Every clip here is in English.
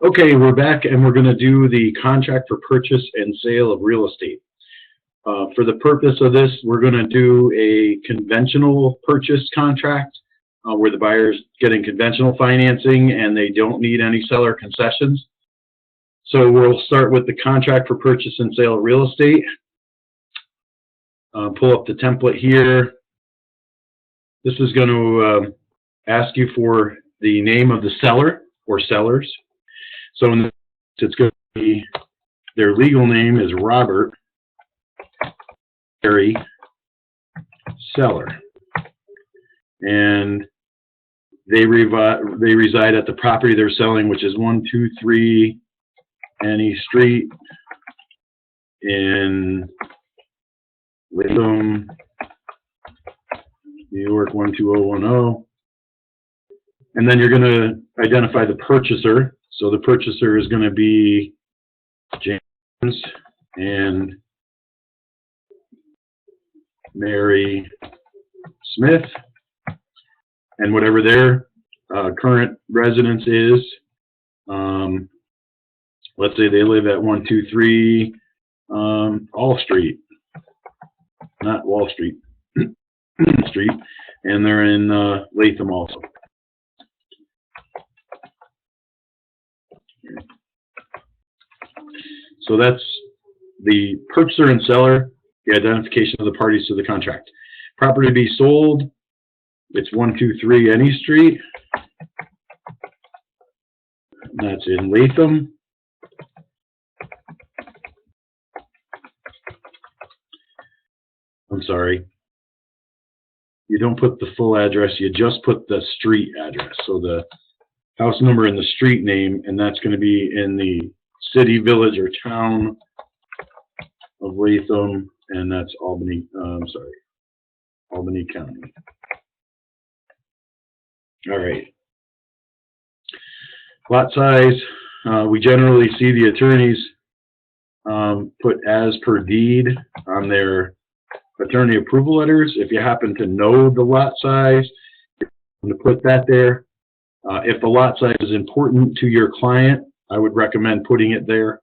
Okay, we're back and we're going to do the contract for purchase and sale of real estate. For the purpose of this, we're going to do a conventional purchase contract where the buyer's getting conventional financing and they don't need any seller concessions. So we'll start with the contract for purchase and sale of real estate. Pull up the template here. This is going to ask you for the name of the seller or sellers. So in this, it's going to be, their legal name is Robert Perry Seller, and they reside at the property they're selling, which is 123 Annie Street in Latham, New York 12010. And then you're going to identify the purchaser. So the purchaser is going to be James and Mary Smith, and whatever their current residence is. Let's say they live at 123 All Street, not Wall Street, Street, and they're in Latham also. So that's the purchaser and seller, the identification of the parties to the contract. Property to be sold, it's 123 Annie Street. That's in Latham. I'm sorry. You don't put the full address, you just put the street address. So the house number and the street name, and that's going to be in the city, village, or town of Latham, and that's Albany, Albany County. All right. Lot size, we generally see the attorneys put as per deed on their attorney approval letters. If you happen to know the lot size, you're going to put that there. If the lot size is important to your client, I would recommend putting it there.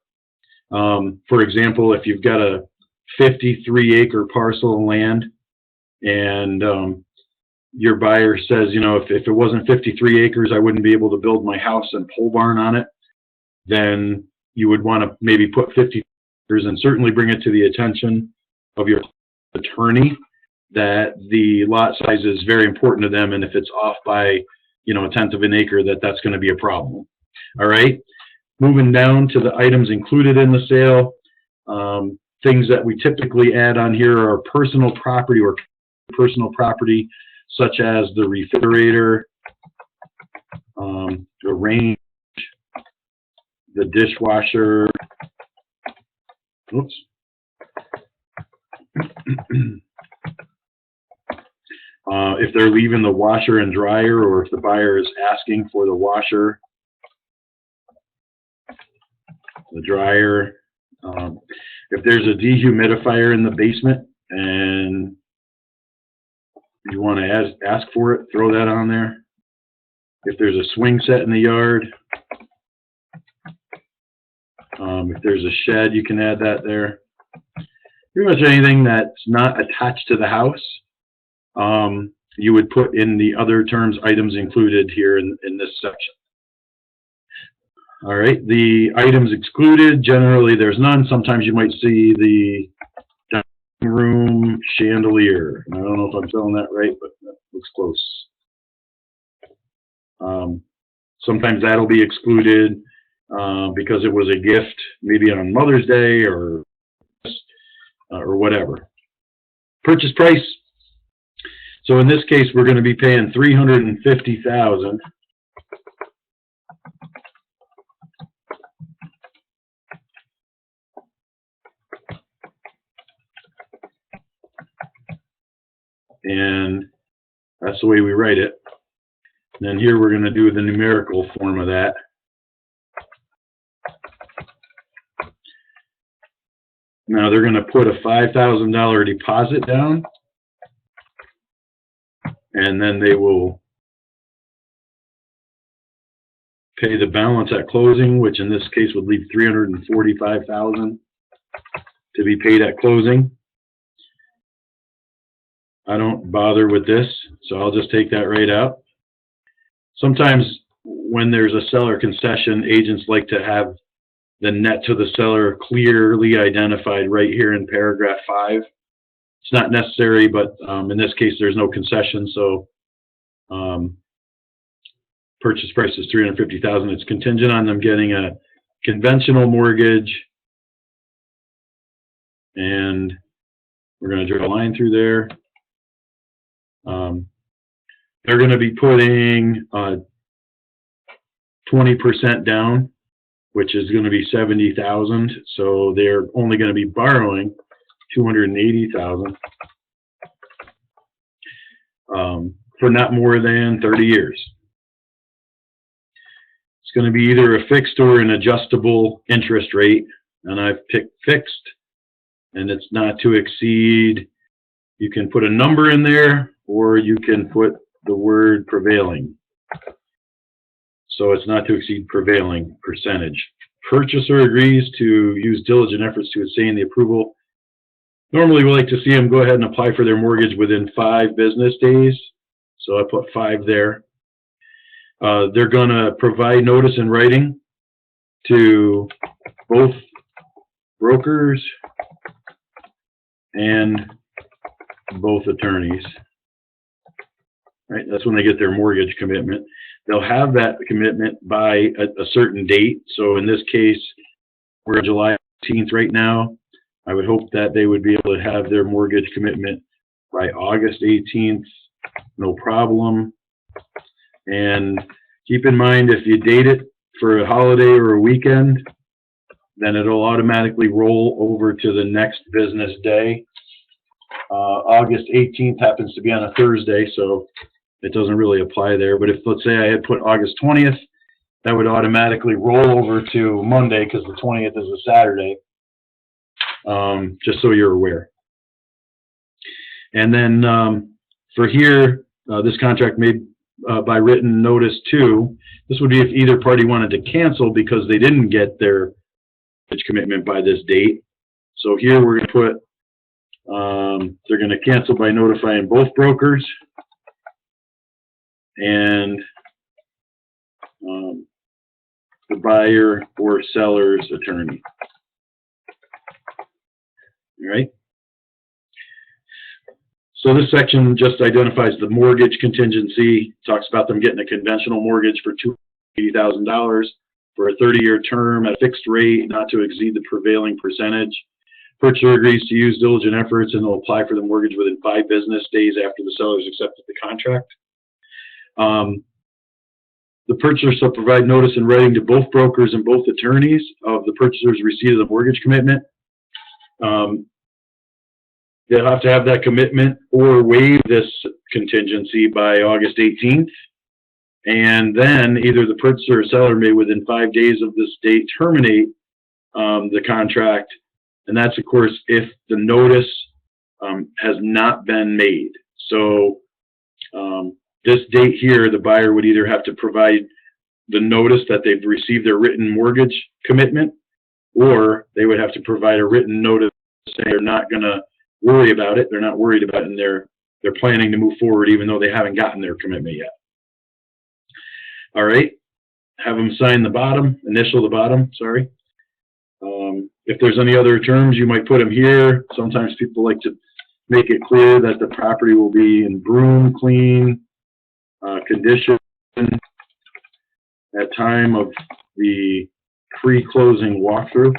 For example, if you've got a 53-acre parcel of land and your buyer says, you know, if it wasn't 53 acres, I wouldn't be able to build my house and pole barn on it, then you would want to maybe put 50 acres and certainly bring it to the attention of your attorney that the lot size is very important to them, and if it's off by, you know, 1/10 of an acre, that's going to be a problem. All right. Moving down to the items included in the sale, things that we typically add on here are personal property or personal property, such as the refrigerator, the range, the dishwasher. Oops. If they're leaving the washer and dryer, or if the buyer is asking for the washer, the dryer, if there's a dehumidifier in the basement and you want to ask for it, throw that on there. If there's a swing set in the yard, if there's a shed, you can add that there. Pretty much anything that's not attached to the house, you would put in the other terms, items included here in this section. All right, the items excluded, generally there's none. Sometimes you might see the dining room chandelier. I don't know if I'm spelling that right, but that looks close. Sometimes that'll be excluded because it was a gift, maybe on Mother's Day or whatever. Purchase price. So in this case, we're going to be paying $350,000. And that's the way we write it. And then here we're going to do the numerical form of that. Now they're going to put a $5,000 deposit down, and then they will pay the balance at closing, which in this case would leave $345,000 to be paid at closing. I don't bother with this, so I'll just take that right out. Sometimes when there's a seller concession, agents like to have the net to the seller clearly identified right here in paragraph 5. It's not necessary, but in this case, there's no concession, so purchase price is $350,000. It's contingent on them getting a conventional mortgage, and we're going to draw a line through there. They're going to be putting 20% down, which is going to be $70,000. So they're only going to be borrowing $280,000 for not more than 30 years. It's going to be either a fixed or an adjustable interest rate, and I've picked fixed, and it's not to exceed. You can put a number in there, or you can put the word prevailing. So it's not to exceed prevailing percentage. Purchaser agrees to use diligent efforts to obtain the approval. Normally we like to see them go ahead and apply for their mortgage within 5 business days. So I put 5 there. They're going to provide notice in writing to both brokers and both attorneys. Right, that's when they get their mortgage commitment. They'll have that commitment by a certain date. So in this case, we're July 18th right now. I would hope that they would be able to have their mortgage commitment by August 18th, no problem. And keep in mind, if you date it for a holiday or a weekend, then it'll automatically roll over to the next business day. August 18th happens to be on a Thursday, so it doesn't really apply there. But if, let's say I had put August 20th, that would automatically roll over to Monday because the 20th is a Saturday, just so you're aware. And then for here, this contract made by written notice too, this would be if either party wanted to cancel because they didn't get their commitment by this date. So here we're going to put, they're going to cancel by notifying both brokers and the buyer or seller's attorney. All right. So this section just identifies the mortgage contingency, talks about them getting a conventional mortgage for $280,000 for a 30-year term at a fixed rate, not to exceed the prevailing percentage. Purchaser agrees to use diligent efforts and will apply for the mortgage within 5 business days after the sellers accepted the contract. The purchaser shall provide notice in writing to both brokers and both attorneys of the purchaser's receipt of the mortgage commitment. They'll have to have that commitment or waive this contingency by August 18th. And then either the purchaser or seller may within 5 days of this date terminate the contract. And that's, of course, if the notice has not been made. So this date here, the buyer would either have to provide the notice that they've received their written mortgage commitment, or they would have to provide a written notice saying they're not going to worry about it. They're not worried about it, and they're planning to move forward even though they haven't gotten their commitment yet. All right. Have them sign the bottom, initial the bottom, sorry. If there's any other terms, you might put them here. Sometimes people like to make it clear that the property will be in broom clean condition at time of the pre-closing walkthrough.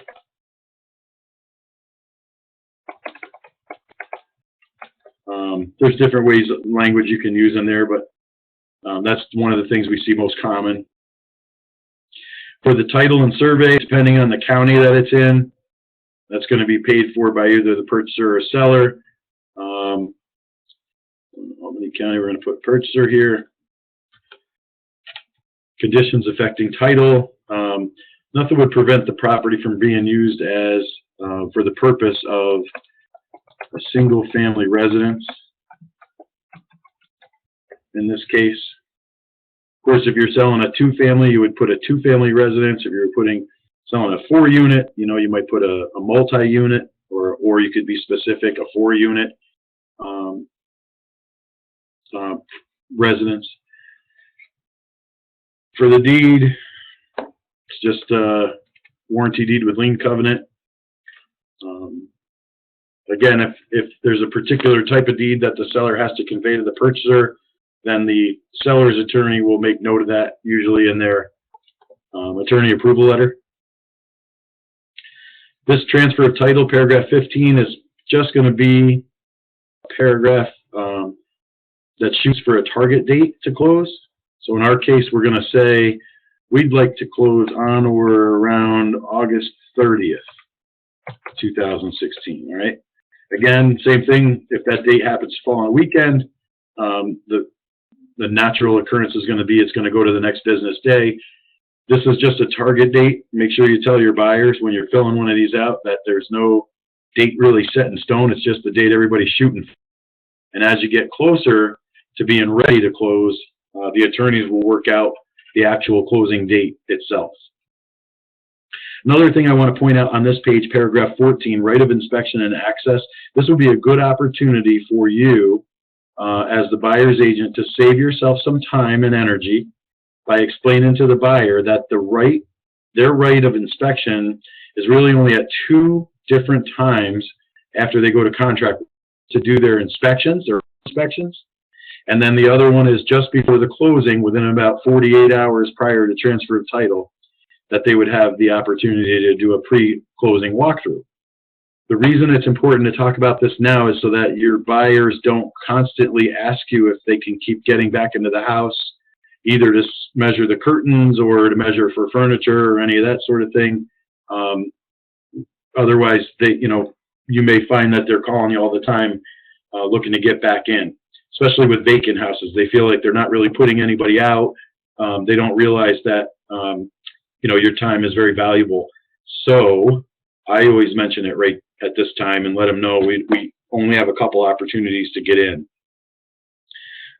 There's different ways, language you can use in there, but that's one of the things we see most common. For the title and survey, depending on the county that it's in, that's going to be paid for by either the purchaser or seller. Albany County, we're going to put purchaser here. Conditions affecting title. Nothing would prevent the property from being used as for the purpose of a single family residence in this case. Of course, if you're selling a 2-family, you would put a 2-family residence. If you're selling a 4-unit, you know, you might put a multi-unit, or you could be specific, a 4-unit residence. For the deed, it's just a warranty deed with lien covenant. Again, if there's a particular type of deed that the seller has to convey to the purchaser, then the seller's attorney will make note of that, usually in their attorney approval letter. This transfer of title, paragraph 15, is just going to be a paragraph that shoots for a target date to close. So in our case, we're going to say we'd like to close on or around August 30th, 2016, all right? Again, same thing, if that date happens to fall on a weekend, the natural occurrence is going to be it's going to go to the next business day. This is just a target date. Make sure you tell your buyers when you're filling one of these out that there's no date really set in stone. It's just the date everybody's shooting for. And as you get closer to being ready to close, the attorneys will work out the actual closing date itself. Another thing I want to point out on this page, paragraph 14, right of inspection and access. This would be a good opportunity for you as the buyer's agent to save yourself some time and energy by explaining to the buyer that their right of inspection is really only at 2 different times after they go to contract to do their inspections, and then the other one is just before the closing, within about 48 hours prior to transfer of title, that they would have the opportunity to do a pre-closing walkthrough. The reason it's important to talk about this now is so that your buyers don't constantly ask you if they can keep getting back into the house, either to measure the curtains or to measure for furniture or any of that sort of thing. Otherwise, you may find that they're calling you all the time looking to get back in, especially with vacant houses. They feel like they're not really putting anybody out. They don't realize that your time is very valuable. So I always mention it right at this time and let them know we only have a couple opportunities to get in.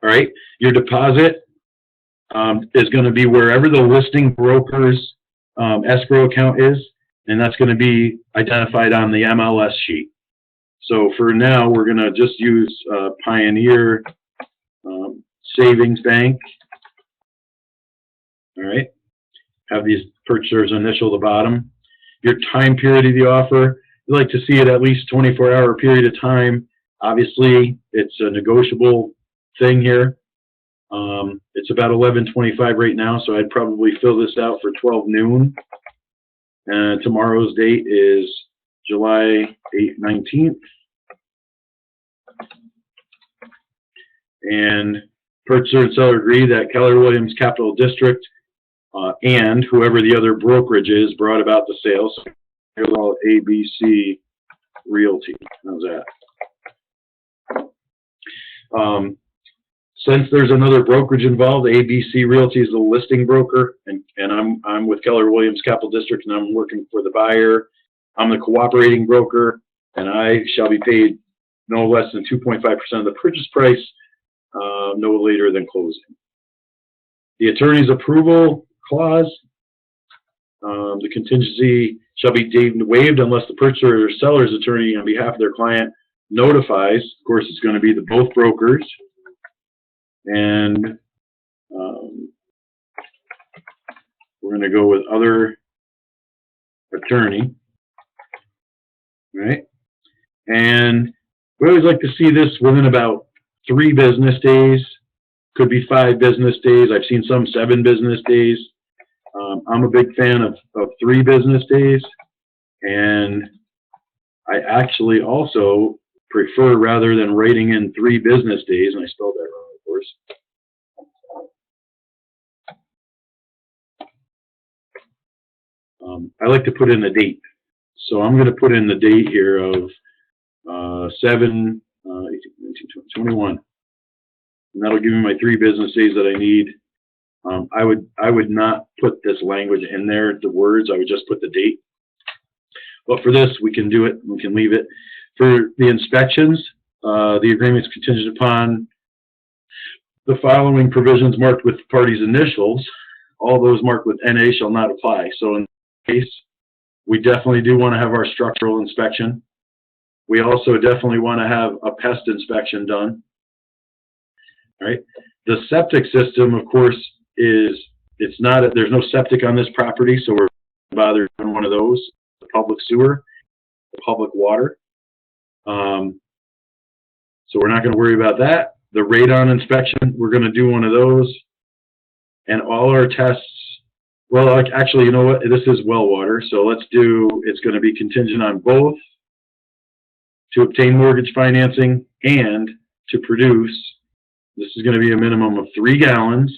All right, your deposit is going to be wherever the listing broker's escrow account is, and that's going to be identified on the MLS sheet. So for now, we're going to just use Pioneer Savings Bank. All right. Have these purchasers initial the bottom. Your time period of the offer, you like to see it at least 24-hour period of time. Obviously, it's a negotiable thing here. It's about 11:25 right now, so I'd probably fill this out for 12 noon. And tomorrow's date is July 19th. And purchaser and seller agree that Keller Williams Capital District and whoever the other brokerage is brought about the sale. So here's all ABC Realty. How's that? Since there's another brokerage involved, ABC Realty is the listing broker, and I'm with Keller Williams Capital District, and I'm working for the buyer. I'm the cooperating broker, and I shall be paid no less than 2.5% of the purchase price, no later than closing. The attorney's approval clause, the contingency shall be deemed waived unless the purchaser or seller's attorney on behalf of their client notifies. Of course, it's going to be the both brokers. And we're going to go with other attorney, right? And we always like to see this within about 3 business days. Could be 5 business days. I've seen some 7 business days. I'm a big fan of 3 business days, and I actually also prefer, rather than writing in 3 business days, and I spelled that wrong, of course. I like to put in a date. So I'm going to put in the date here of 7, 18, 19, 20, 21. And that'll give me my 3 business days that I need. I would not put this language in there, the words. I would just put the date. But for this, we can do it. We can leave it. For the inspections, the agreement is contingent upon the following provisions marked with the party's initials, all those marked with NA shall not apply. So in this case, we definitely do want to have our structural inspection. We also definitely want to have a pest inspection done. All right. The septic system, of course, there's no septic on this property, so we're not bothered on one of those. The public sewer, the public water. So we're not going to worry about that. The radon inspection, we're going to do one of those. And all our tests, well, actually, you know what? This is well water, so it's going to be contingent on both to obtain mortgage financing and to produce. This is going to be a minimum of 3 gallons,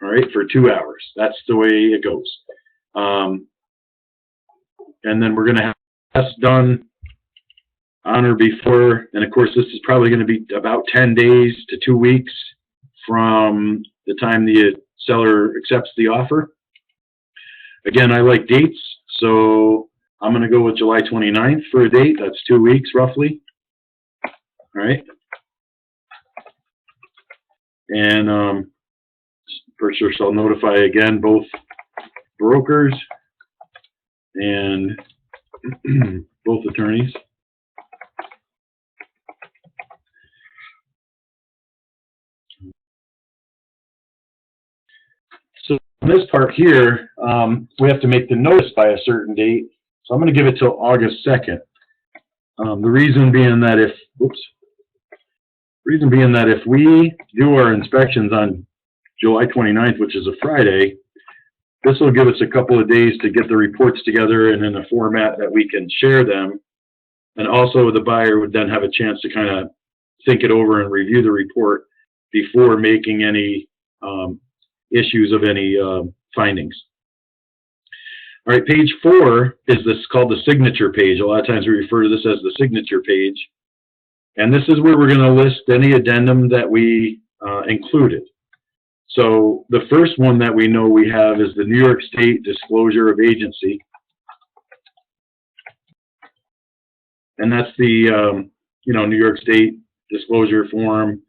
all right, for 2 hours. That's the way it goes. And then we're going to have tests done on or before, and of course, this is probably going to be about 10 days to 2 weeks from the time the seller accepts the offer. Again, I like dates, so I'm going to go with July 29th for a date. That's 2 weeks roughly. All right. And purchaser shall notify again both brokers and both attorneys. So in this part here, we have to make the notice by a certain date. So I'm going to give it till August 2nd. The reason being that if we do our inspections on July 29th, which is a Friday, this will give us a couple of days to get the reports together and in a format that we can share them. And also the buyer would then have a chance to kind of think it over and review the report before making any issues of any findings. All right, page 4 is called the signature page. A lot of times we refer to this as the signature page. And this is where we're going to list any addendum that we included. So the first one that we know we have is the New York State Disclosure of Agency. And that's the New York State disclosure form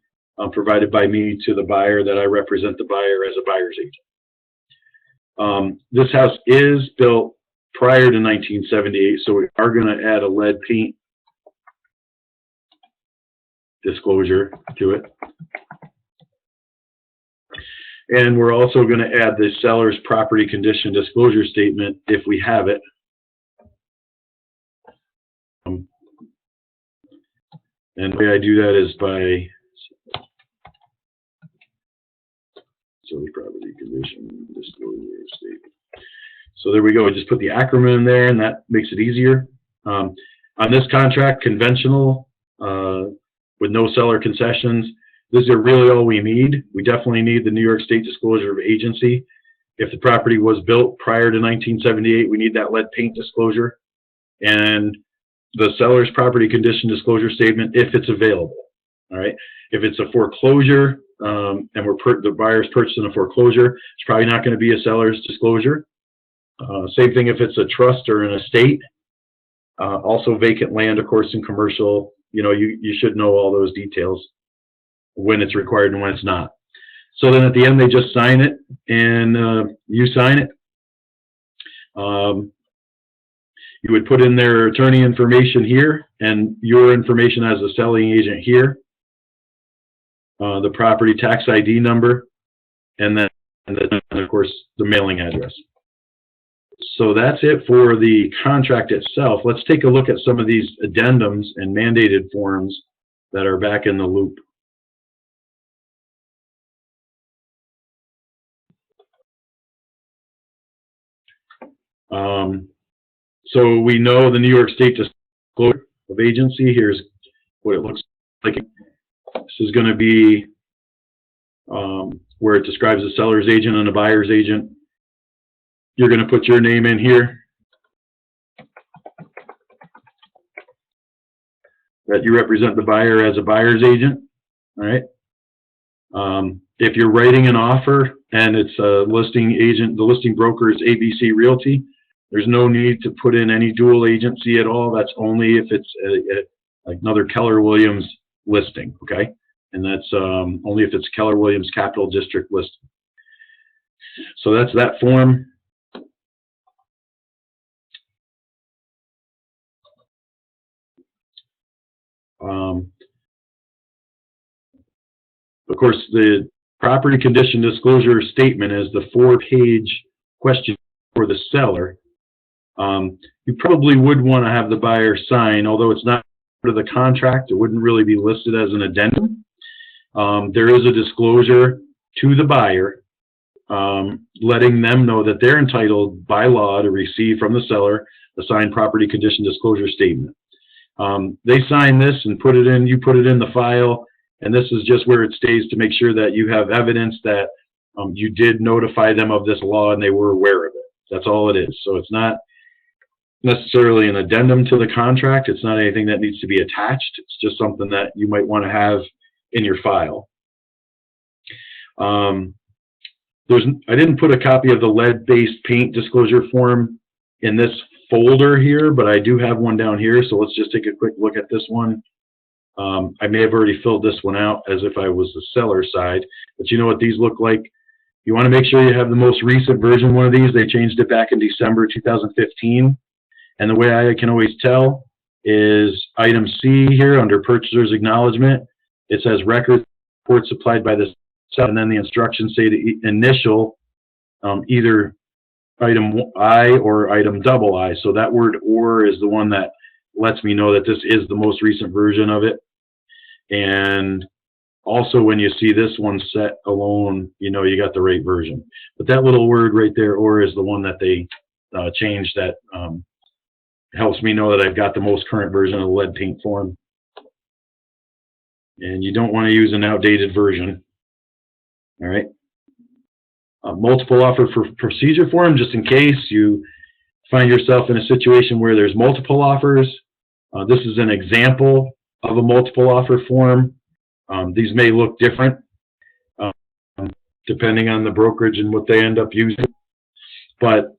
provided by me to the buyer, that I represent the buyer as a buyer's agent. This house is built prior to 1978, so we are going to add a lead paint disclosure to it. And we're also going to add the seller's property condition disclosure statement if we have it. And the way I do that is by seller's property condition disclosure statement. So there we go. I just put the acronym in there, and that makes it easier. On this contract, conventional, with no seller concessions, these are really all we need. We definitely need the New York State Disclosure of Agency. If the property was built prior to 1978, we need that lead paint disclosure. And the seller's property condition disclosure statement, if it's available. All right. If it's a foreclosure, and the buyer's purchasing a foreclosure, it's probably not going to be a seller's disclosure. Same thing if it's a trust or an estate. Also vacant land, of course, in commercial. You should know all those details, when it's required and when it's not. So then at the end, they just sign it, and you sign it. You would put in their attorney information here and your information as a selling agent here, the property tax ID number, and then of course the mailing address. So that's it for the contract itself. Let's take a look at some of these addendums and mandated forms that are back in the loop. So we know the New York State Disclosure of Agency. Here's what it looks like. This is going to be where it describes a seller's agent and a buyer's agent. You're going to put your name in here, that you represent the buyer as a buyer's agent. All right. If you're writing an offer and it's a listing agent, the listing broker is ABC Realty, there's no need to put in any dual agency at all. That's only if it's another Keller Williams listing. Okay. and that's only if it's Keller Williams Capital District listed. So that's that form. Of course, the property condition disclosure statement is the 4-page question for the seller. You probably would want to have the buyer sign, although it's not part of the contract. It wouldn't really be listed as an addendum. There is a disclosure to the buyer, letting them know that they're entitled by law to receive from the seller a signed property condition disclosure statement. They sign this and put it in, you put it in the file, and this is just where it stays to make sure that you have evidence that you did notify them of this law and they were aware of it. That's all it is. So it's not necessarily an addendum to the contract. It's not anything that needs to be attached. It's just something that you might want to have in your file. I didn't put a copy of the lead-based paint disclosure form in this folder here, but I do have one down here, so let's just take a quick look at this one. I may have already filled this one out as if I was the seller side, but you know what these look like. You want to make sure you have the most recent version of one of these. They changed it back in December 2015, and the way I can always tell is item C here under purchaser's acknowledgement. It says record report supplied by the seller, and then the instructions say to initial either item I or item I. So that word or is the one that lets me know that this is the most recent version of it. And also when you see this one set alone, you know you got the right version. But that little word right there, or, is the one that they changed that helps me know that I've got the most current version of the lead paint form. And you don't want to use an outdated version. All right. Multiple offer for procedure form, just in case you find yourself in a situation where there's multiple offers. This is an example of a multiple offer form. These may look different depending on the brokerage and what they end up using, but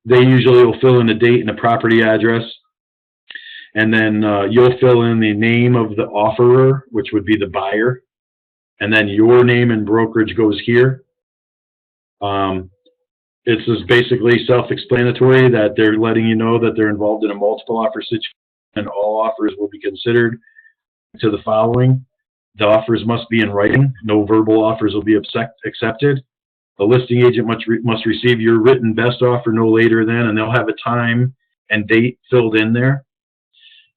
they usually will fill in a date and a property address, and then you'll fill in the name of the offerer, which would be the buyer, and then your name and brokerage goes here. It's just basically self-explanatory that they're letting you know that they're involved in a multiple offer situation, and all offers will be considered to the following. The offers must be in writing. No verbal offers will be accepted. The listing agent must receive your written best offer no later than, and they'll have a time and date filled in there.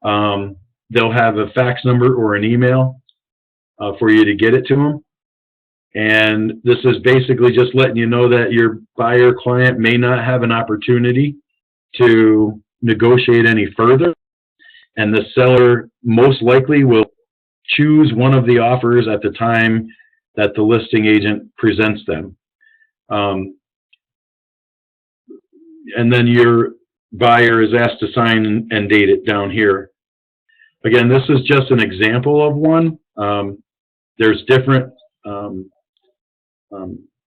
They'll have a fax number or an email for you to get it to them. And this is basically just letting you know that your buyer client may not have an opportunity to negotiate any further, and the seller most likely will choose one of the offers at the time that the listing agent presents them. And then your buyer is asked to sign and date it down here. Again, this is just an example of one. There's different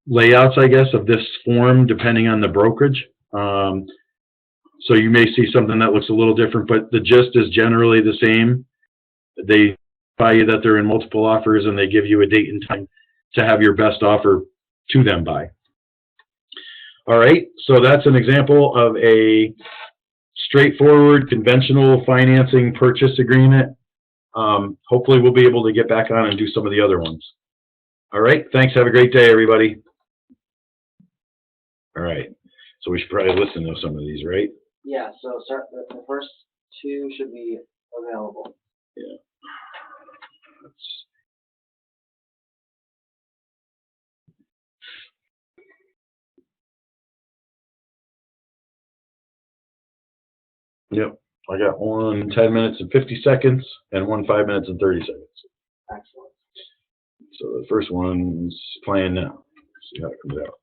layouts, I guess, of this form depending on the brokerage. So you may see something that looks a little different, but the gist is generally the same. They tell you that they're in multiple offers, and they give you a date and time to have your best offer to them by. All right, so that's an example of a straightforward, conventional financing purchase agreement. Hopefully we'll be able to get back on and do some of the other ones. All right, thanks. Have a great day, everybody. All right, so we should probably listen to some of these, right? Yeah, so start the first two should be available. Yeah. Yep, I got one 10 minutes and 50 seconds and one 5 minutes and 30 seconds. Excellent. So the first one's playing now. See how it comes out.